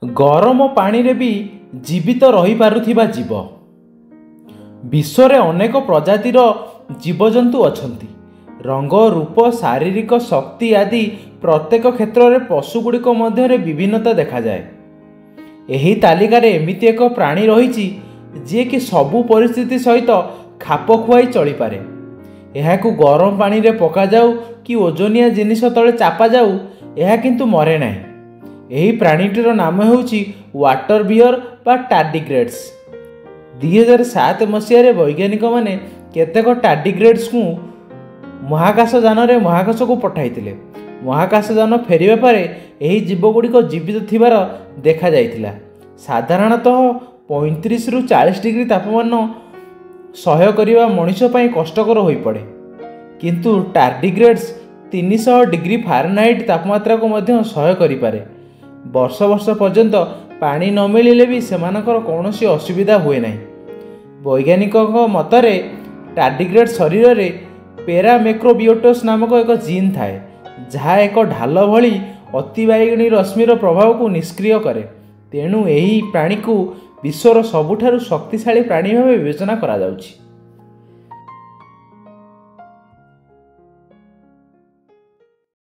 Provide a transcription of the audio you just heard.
गरम पानी रे भी जीवित रही पारुथिबा जीव। विश्व रे अनेक प्रजातिर जीवजंतु अछंती। रंग रूप शारीरिक शक्ति आदि प्रत्येक क्षेत्र में पशुगुड़िक मध्य विभिन्नता देखा जाए। एही तालिकार एमिति एक प्राणी रही जी कि सबु परिस्थिति सहित खाप खुआई चली पारे। एहाकु गरम पानी रे पका जाऊ कि ओजनिया जिनिस तले चापा जाऊ, यह किंतु मरे नाही। एही प्राणीटीर नाम हेउची वाटर बियर बा टार्डिग्रेड्स। 2007 मसीह वैज्ञानिक माने केतेक टार्डिग्रेड्स को महाकाशयान रे महाकाश को पठाइथिले। महाकाशयान फेरिबा पारे एही जीवगुड़िक जीवित थिबार देखा जाइथिला। साधारणतः 35 रु 40 डिग्री तापमान सह्य करिबा मनुष्य पई कष्टकर होई पड़े, किंतु टार्डिग्रेड्स 300 डिग्री फारेनहाइट तापमात्रा को मध्य सह्य करि पारे। वर्ष वर्ष पर्यंत पानी न मिलिले भी सेमानकर कौनसी असुविधा हुए नहीं। वैज्ञानिकों मतरे टार्डिग्रेड शरीर में पैरामैक्रोबियोटस नामक एक जीन थाए, जहाँ एक ढाल भली अतिबाइगणी रश्मिर प्रभाव को निष्क्रिय करे। तेणु यही प्राणी को विश्वर सबुठारु शक्तिशाली प्राणी भाव विवेचना करा जाउछि।